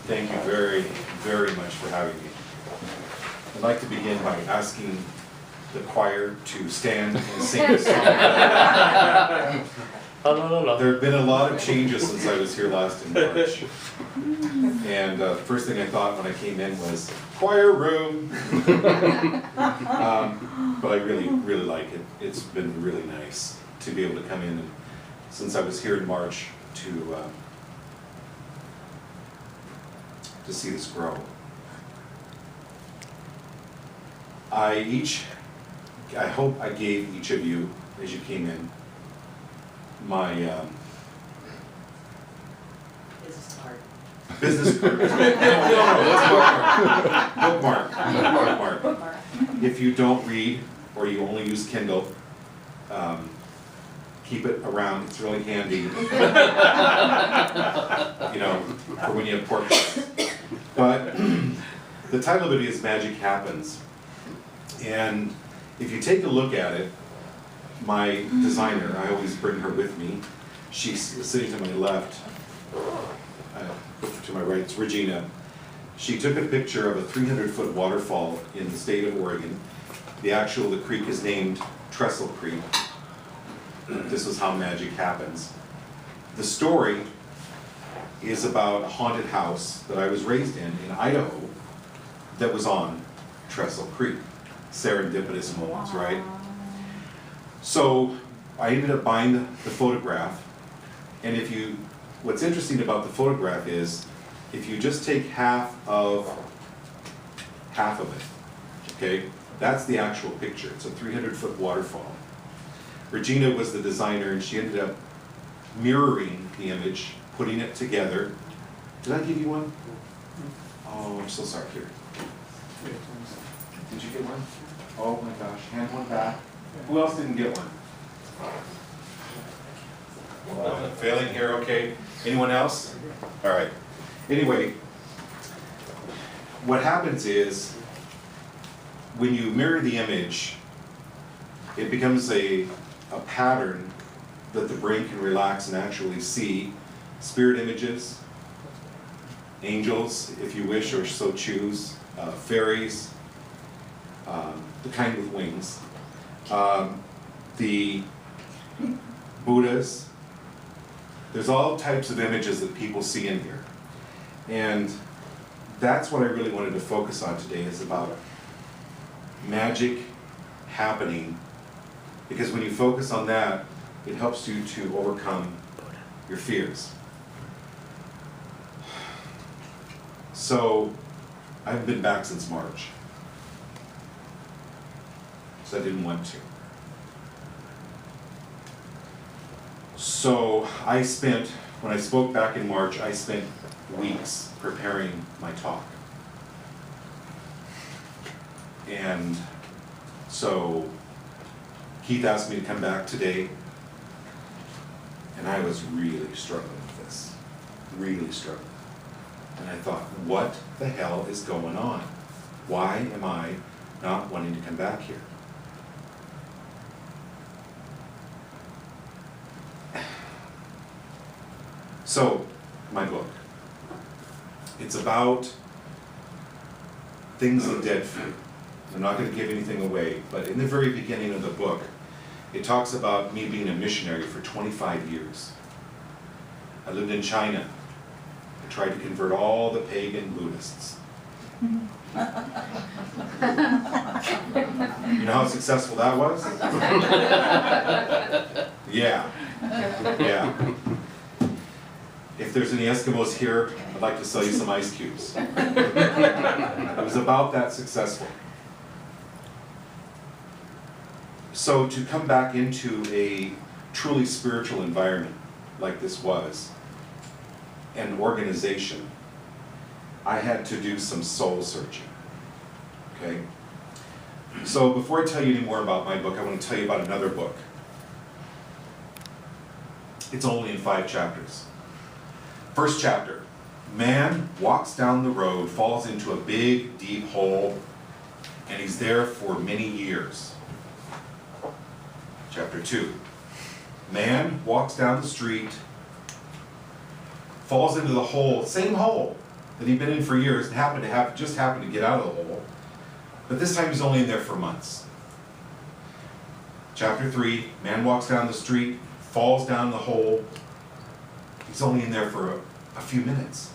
Thank you very, very much for having me. I'd like to begin by asking the choir to stand and sing a song. There have been a lot of changes since I was here last in March. And the first thing I thought when I came in was, choir room! But I really, really like it. It's been really nice to be able to come in, and since I was here in March, to see this grow. I hope I gave each of you, as you came in, my Business card. business card. No, bookmark. If you don't read, or you only use Kindle, keep it around, it's really handy. You know, for when you have pork chops. But the title of it is Magic Happens. And if you take a look at it, my designer, I always bring her with me. She's sitting to my left, to my right, it's Regina. She took a picture of a 300-foot waterfall in the state of Oregon. The creek is named Trestle Creek. This is how magic happens. The story is about a haunted house that I was raised in Idaho that was on Trestle Creek. Serendipitous moments, right? So I ended up buying the photograph, and what's interesting about the photograph is, if you just take half of it, okay, that's the actual picture. It's a 300-foot waterfall. Regina was the designer, and she ended up mirroring the image, putting it together. Did I give you one? Oh, I'm so sorry. Here. Did you get one? Oh my gosh, hand one back. Who else didn't get one? I'm failing here, okay. Anyone else? All right. Anyway, what happens is, when you mirror the image, it becomes a pattern that the brain can relax and actually see spirit images, angels, if you wish or so choose, fairies, the kind with wings, the Buddhas. There's all types of images that people see in here. And that's what I really wanted to focus on today, is about magic happening. Because when you focus on that, it helps you to overcome your fears. So, I haven't been back since March. So I didn't want to. So when I spoke back in March, I spent weeks preparing my talk. And so Keith asked me to come back today, and I was really struggling with this, really struggling. And I thought, what the hell is going on? Why am I not wanting to come back here? So, my book. It's about things in dead fear. I'm not going to give anything away, but in the very beginning of the book, it talks about me being a missionary for 25 years. I lived in China. I tried to convert all the pagan Buddhists. You know how successful that was? Yeah. If there's any Eskimos here, I'd like to sell you some ice cubes. It was about that successful. So to come back into a truly spiritual environment like this was, an organization, I had to do some soul searching, okay? So before I tell you any more about my book, I want to tell you about another book. It's only in 5 chapters. First chapter, man walks down the road, falls into a big, deep hole, and he's there for many years. Chapter 2, man walks down the street, falls into the hole, same hole, that he'd been in for years and just happened to get out of the hole. But this time he's only in there for months. Chapter 3, man walks down the street, falls down the hole. He's only in there for a few minutes.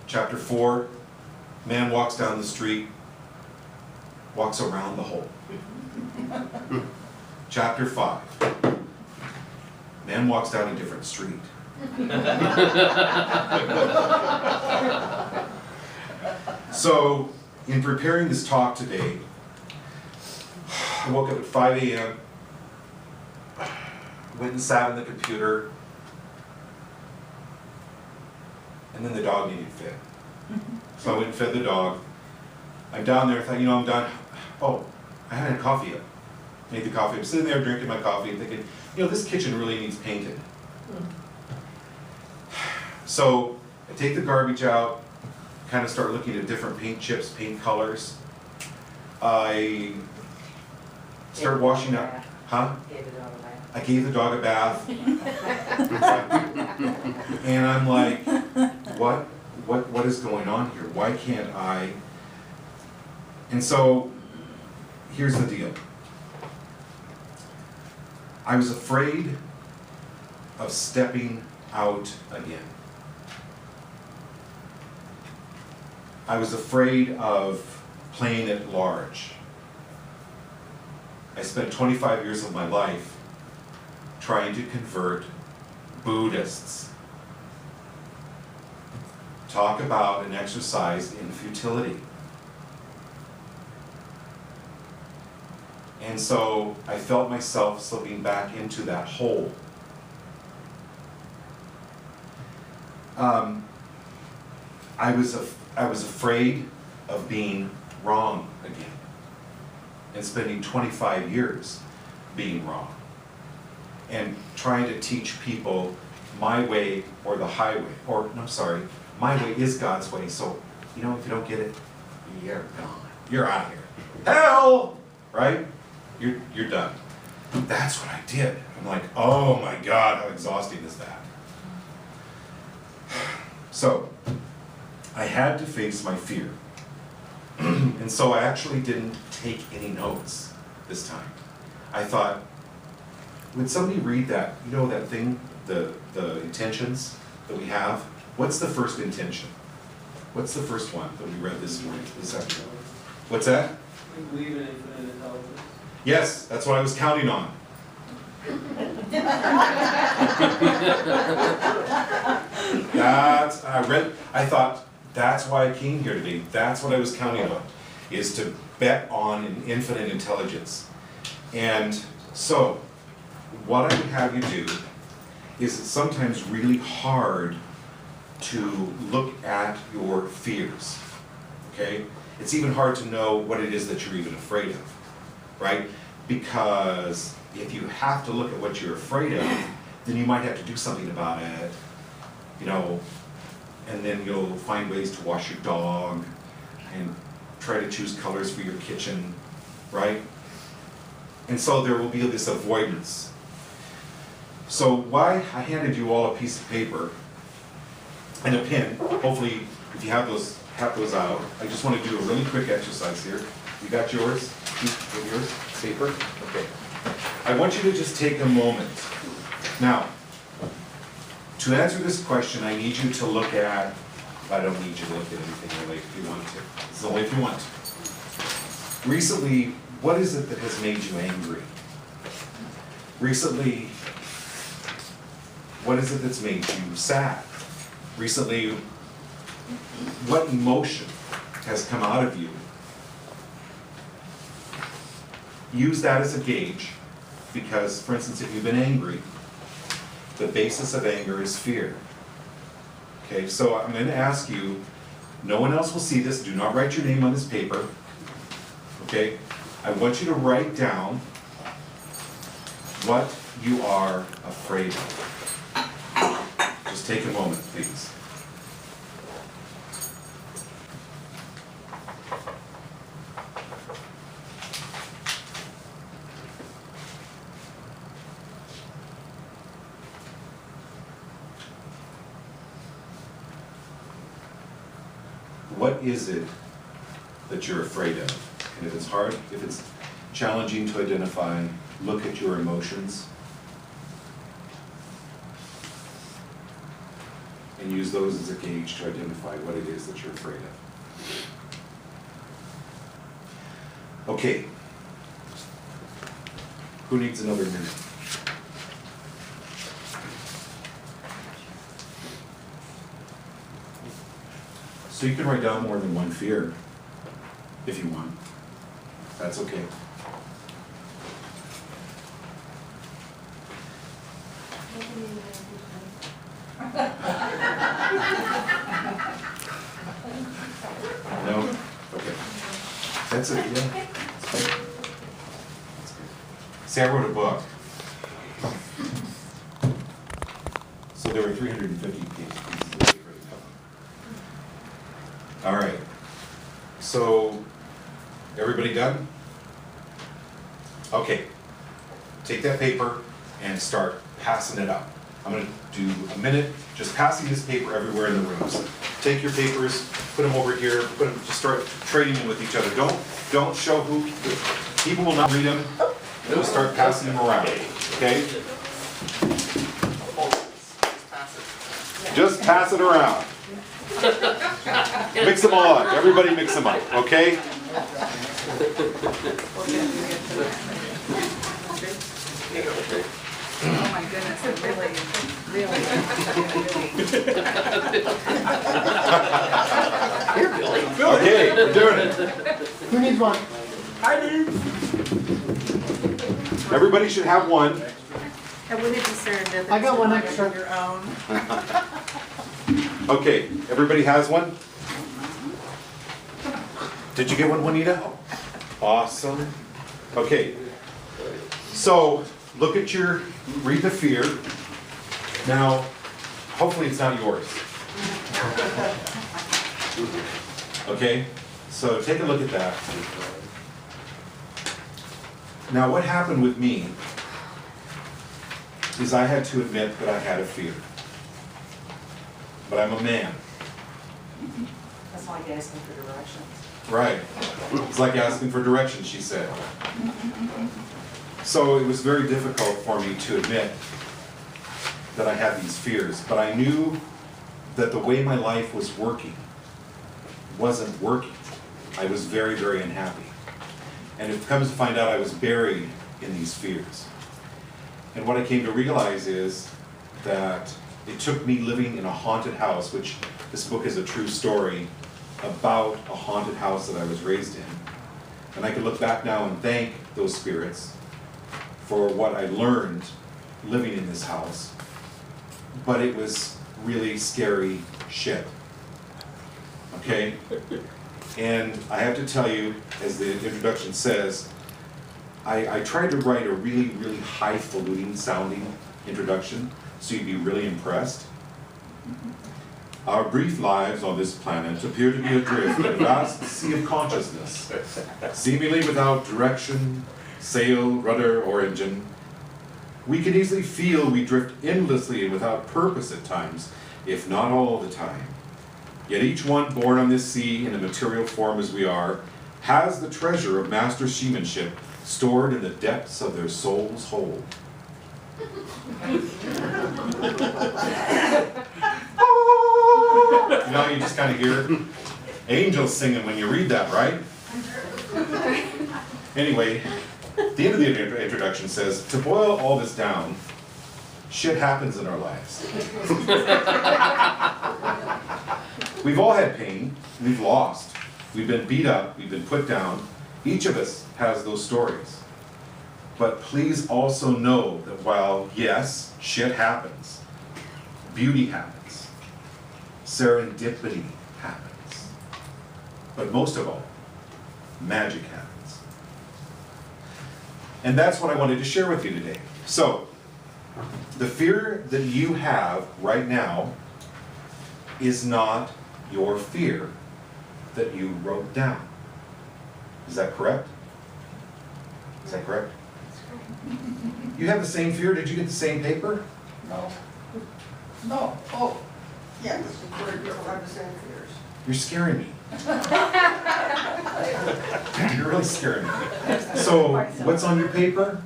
Chapter 4, man walks down the street, walks around the hole. Chapter 5, man walks down a different street. So, in preparing this talk today, I woke up at 5 a.m., went and sat on the computer, and then the dog needed fed. So I went and fed the dog. I'm down there, I thought, I'm done. Oh, I hadn't had coffee yet. Made the coffee. I'm sitting there drinking my coffee and thinking, this kitchen really needs painted. So I take the garbage out, kind of start looking at different paint chips, paint colors. I start washing up. Huh? I gave the dog a bath. And I'm like, what is going on here? Why can't I? And so, here's the deal. I was afraid of stepping out again. I was afraid of playing at large. I spent 25 years of my life trying to convert Buddhists. Talk about an exercise in futility. And so I felt myself slipping back into that hole. I was afraid of being wrong again and spending 25 years being wrong and trying to teach people my way or the highway, my way is God's way, so if you don't get it, you're gone. You're out of here. Hell! Right? You're done. That's what I did. I'm like, oh my God, how exhausting is that? So, I had to face my fear. And so I actually didn't take any notes this time. I thought, would somebody read that, that thing, the intentions that we have? What's the first intention? What's the first one that we read this morning, this afternoon? What's that? We believe in infinite intelligence. Yes, that's what I was counting on. I thought, that's why I came here today. That's what I was counting on, is to bet on an infinite intelligence. And so, what I would have you do is it's sometimes really hard to look at your fears, okay? It's even hard to know what it is that you're even afraid of, right? Because if you have to look at what you're afraid of, then you might have to do something about it, and then you'll find ways to wash your dog and try to choose colors for your kitchen, right? And so there will be this avoidance. So why I handed you all a piece of paper and a pen, hopefully if you have those out, I just want to do a really quick exercise here. You got yours? Yours? Paper? Okay. I want you to just take a moment. Now, to answer this question, I need you to look at, I don't need you to look at anything really if you want to. This is only if you want to. Recently, what is it that has made you angry? Recently, what is it that's made you sad? Recently, what emotion has come out of you? Use that as a gauge, because, for instance, if you've been angry, the basis of anger is fear. Okay, so I'm going to ask you, no one else will see this, do not write your name on this paper. Okay, I want you to write down what you are afraid of. Just take a moment, please. what is it that you're afraid of? And if it's hard, if it's challenging to identify, look at your emotions and use those as a gauge to identify what it is that you're afraid of. Okay. Who needs another minute? So you can write down more than one fear, if you want. That's okay. No? Okay. That's it, yeah. That's good. That's good. See, I wrote a book. So there were 350 pieces of paper to cover. All right. So, everybody done? Okay. Take that paper and start passing it out. I'm going to do a minute just passing this paper everywhere in the rooms. Take your papers, put them over here, just start trading them with each other. Don't show who, people will not read them. Just start passing them around, okay? Just pass it around. Mix them all up. Everybody mix them up, okay? Oh my goodness, it really. Here, Billy. Okay, we're doing it. Who needs one? I do. Everybody should have one. And wouldn't it be serendipitous? I got one to extra. Your own. Okay, everybody has one? Did you get one, Juanita? Awesome. Okay, so look at read the fear. Now, hopefully it's not yours. Okay, so take a look at that. Now, what happened with me is I had to admit that I had a fear. But I'm a man. That's like asking for directions. Right. It's like asking for directions, she said. So it was very difficult for me to admit that I had these fears, but I knew that the way my life was working wasn't working. I was very, very unhappy. And it comes to find out I was buried in these fears. And what I came to realize is that it took me living in a haunted house, which this book is a true story about a haunted house that I was raised in. And I could look back now and thank those spirits for what I learned living in this house. But it was really scary shit. Okay? And I have to tell you, as the introduction says, I tried to write a really, really highfalutin sounding introduction so you'd be really impressed. Our brief lives on this planet appear to be adrift in a vast sea of consciousness, seemingly without direction, sail, rudder, or engine. We can easily feel we drift endlessly and without purpose at times, if not all the time. Yet each one born on this sea in a material form as we are, has the treasure of master seamanship stored in the depths of their soul's hold. You know, you just kind of hear angels singing when you read that, right? Anyway, the end of the introduction says, to boil all this down, shit happens in our lives. We've all had pain, we've lost, we've been beat up, we've been put down. Each of us has those stories. But please also know that while, yes, shit happens, beauty happens, serendipity happens, but most of all, magic happens. And that's what I wanted to share with you today. So, the fear that you have right now is not your fear that you wrote down. Is that correct? Is that correct? You have the same fear? Did you get the same paper? No. No. Oh. Yeah, this is where you don't have the same fears. You're scaring me. You're really scaring me. So, what's on your paper?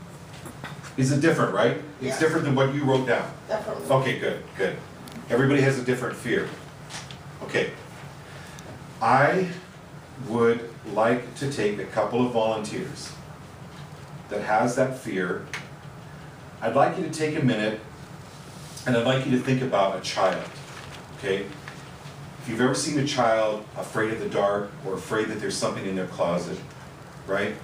Is it different, right? It's Yes. different than what you wrote down. Definitely. Okay, good, good. Everybody has a different fear. Okay. I would like to take a couple of volunteers that has that fear. I'd like you to take a minute and I'd like you to think about a child, okay? If you've ever seen a child afraid of the dark or afraid that there's something in their closet, right?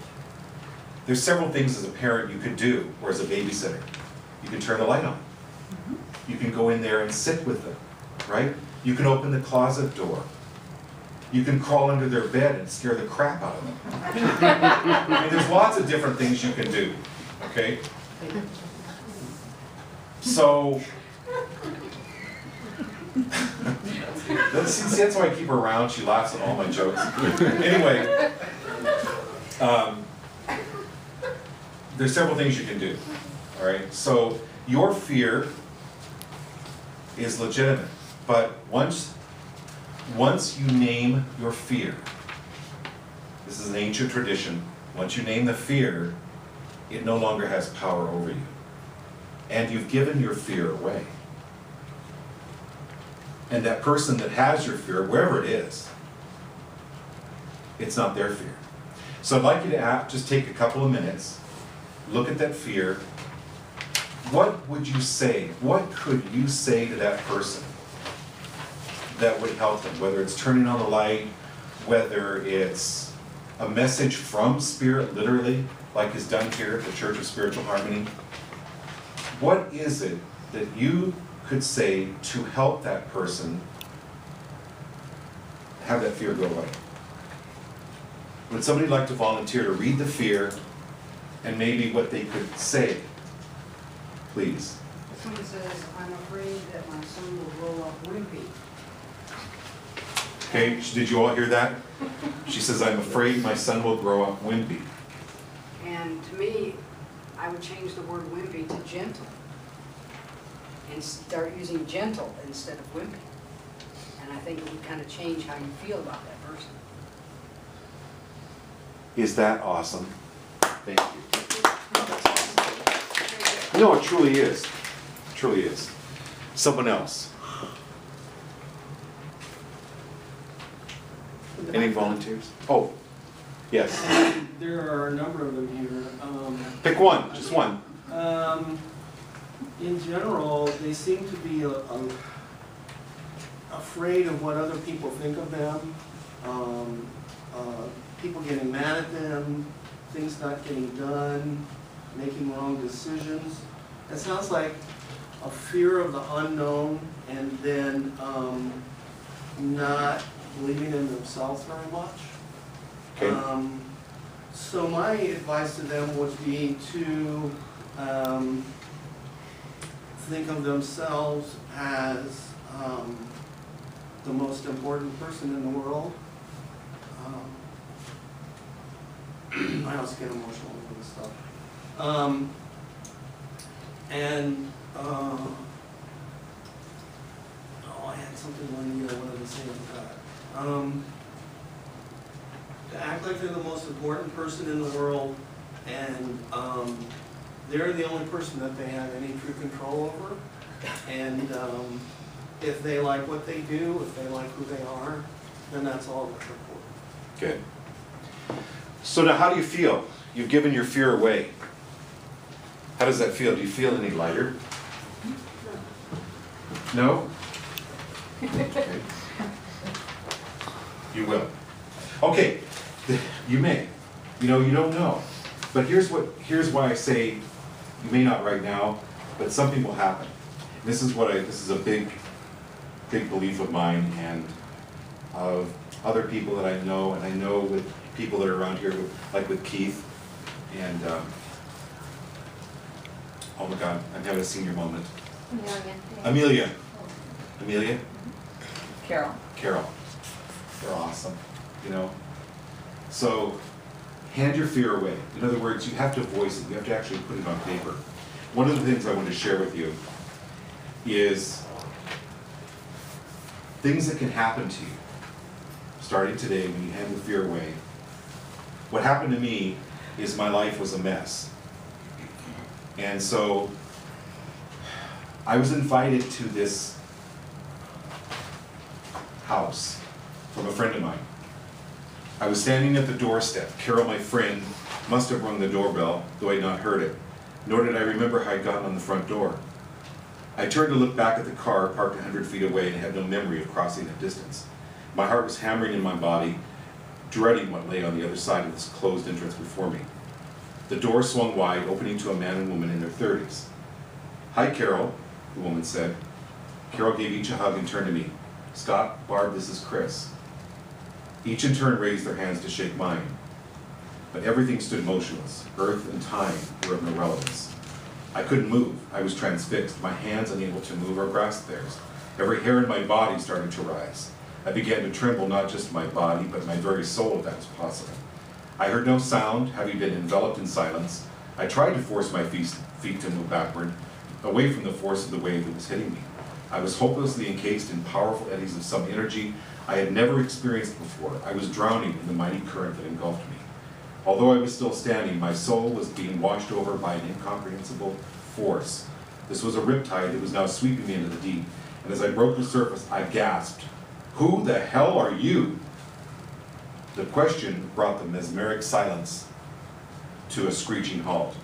There's several things as a parent you could do, or as a babysitter. You can turn the light on. You can go in there and sit with them, right? You can open the closet door. You can crawl under their bed and scare the crap out of them. I mean, there's lots of different things you can do, okay? So, see, that's why I keep her around. She laughs at all my jokes. Anyway, there's several things you can do, all right? So, your fear is legitimate, but once you name your fear, this is an ancient tradition, once you name the fear, it no longer has power over you. And you've given your fear away. And that person that has your fear, wherever it is, it's not their fear. So I'd like you to just take a couple of minutes, look at that fear. What would you say? What could you say to that person that would help them? Whether it's turning on the light, whether it's a message from Spirit, literally, like is done here at the Church of Spiritual Harmony. What is it that you could say to help that person have that fear go away? Would somebody like to volunteer to read the fear and maybe what they could say? Please. Someone says, I'm afraid that my son will grow up wimpy. Okay, did you all hear that? She says, I'm afraid my son will grow up wimpy. And to me, I would change the word wimpy to gentle. And start using gentle instead of wimpy. And I think it would kind of change how you feel about that person. Is that awesome? Thank you. That's awesome. No, it truly is. It truly is. Someone else. Any volunteers? Oh, yes. There are a number of them here. Pick one, just one. In general, they seem to be afraid of what other people think of them, people getting mad at them, things not getting done, making wrong decisions. It sounds like a fear of the unknown and then not believing in themselves very much. Okay. So my advice to them would be to think of themselves as the most important person in the world. I also get emotional over this stuff. I had something I wanted to say about that. To act like they're the most important person in the world, and they're the only person that they have any true control over. And if they like what they do, if they like who they are, then that's all that's important. Good. So now how do you feel? You've given your fear away. How does that feel? Do you feel any lighter? No? Okay. You will. Okay, you may. You know, you don't know. But here's why I say you may not right now, but something will happen. This is a big belief of mine and of other people that I know, and I know with people that are around here, like with Keith, and oh my God, I'm having a senior moment. Amelia. Carol. They're awesome, you know. So, hand your fear away. In other words, you have to voice it. You have to actually put it on paper. One of the things I want to share with you is things that can happen to you. starting today, when you hand the fear away, what happened to me is my life was a mess. And so I was invited to this house from a friend of mine. I was standing at the doorstep. Carol, my friend, must have rung the doorbell, though I had not heard it, nor did I remember how I'd gotten on the front door. I turned to look back at the car parked 100 feet away and had no memory of crossing that distance. My heart was hammering in my body, dreading what lay on the other side of this closed entrance before me. The door swung wide, opening to a man and woman in their 30s. "Hi, Carol," the woman said. Carol gave each a hug and turned to me. "Scott, Barb, this is Chris." Each in turn raised their hands to shake mine. But everything stood motionless. Earth and time were of no relevance. I couldn't move. I was transfixed, my hands unable to move or grasp theirs. Every hair in my body started to rise. I began to tremble, not just my body, but my very soul, if that was possible. I heard no sound, having been enveloped in silence. I tried to force my feet to move backward, away from the force of the wave that was hitting me. I was hopelessly encased in powerful eddies of some energy I had never experienced before. I was drowning in the mighty current that engulfed me. Although I was still standing, my soul was being washed over by an incomprehensible force. This was a riptide that was now sweeping me into the deep, and as I broke the surface, I gasped, "Who the hell are you?" The question brought the mesmeric silence to a screeching halt.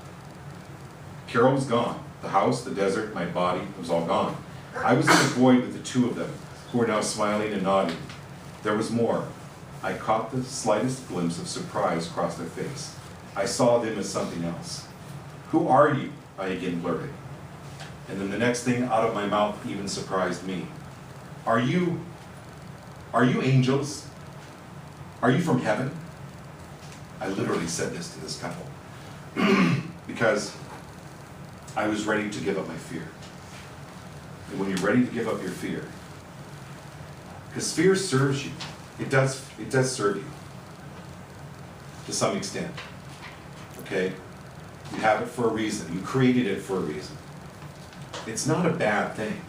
Carol was gone. The house, the desert, my body, it was all gone. I was in the void with the two of them, who were now smiling and nodding. There was more. I caught the slightest glimpse of surprise across their face. I saw them as something else. "Who are you?" I again blurted. And then the next thing out of my mouth even surprised me. Are you angels? Are you from heaven?" I literally said this to this couple because I was ready to give up my fear. And when you're ready to give up your fear, because fear serves you, it does serve you to some extent. Okay? You have it for a reason. You created it for a reason. It's not a bad thing.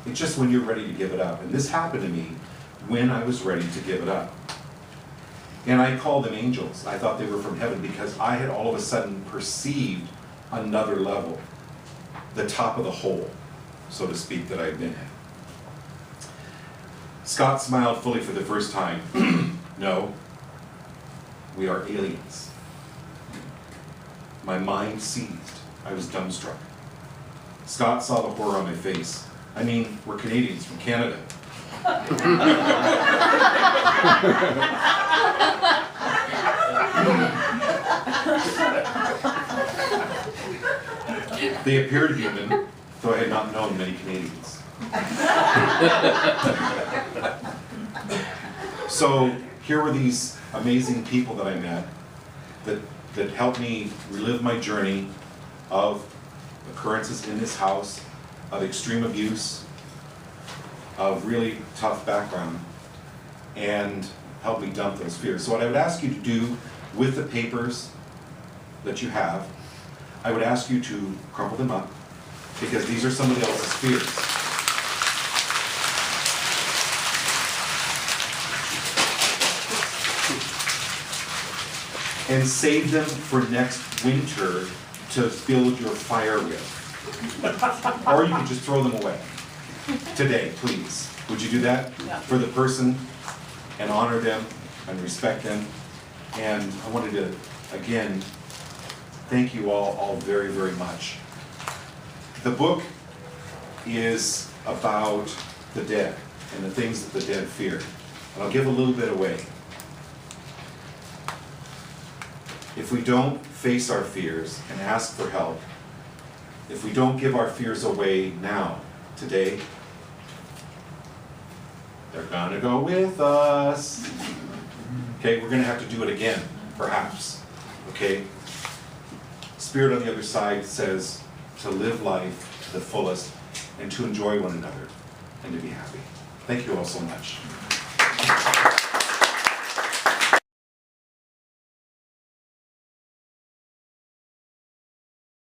It's just when you're ready to give it up. And this happened to me when I was ready to give it up. And I called them angels. I thought they were from heaven because I had all of a sudden perceived another level, the top of the hole, so to speak, that I'd been in. Scott smiled fully for the first time. "No, we are aliens." My mind seized. I was dumbstruck. Scott saw the horror on my face. "I mean, we're Canadians from Canada." They appeared human, though I had not known many Canadians. So here were these amazing people that I met that helped me relive my journey of occurrences in this house, of extreme abuse, of really tough background, and help me dump those fears. So what I would ask you to do with the papers that you have, I would ask you to crumple them up, because these are somebody else's fears. And save them for next winter to build your fire with. Or you can just throw them away. Today, please. Would you do that? Yeah. For the person, and honor them and respect them. And I wanted to, again, thank you all very, very much. The book is about the dead and the things that the dead fear. And I'll give a little bit away. If we don't face our fears and ask for help, if we don't give our fears away now, today, they're gonna go with us. Okay, we're gonna have to do it again, perhaps. Okay? Spirit on the other side says to live life to the fullest and to enjoy one another and to be happy. Thank you all so much.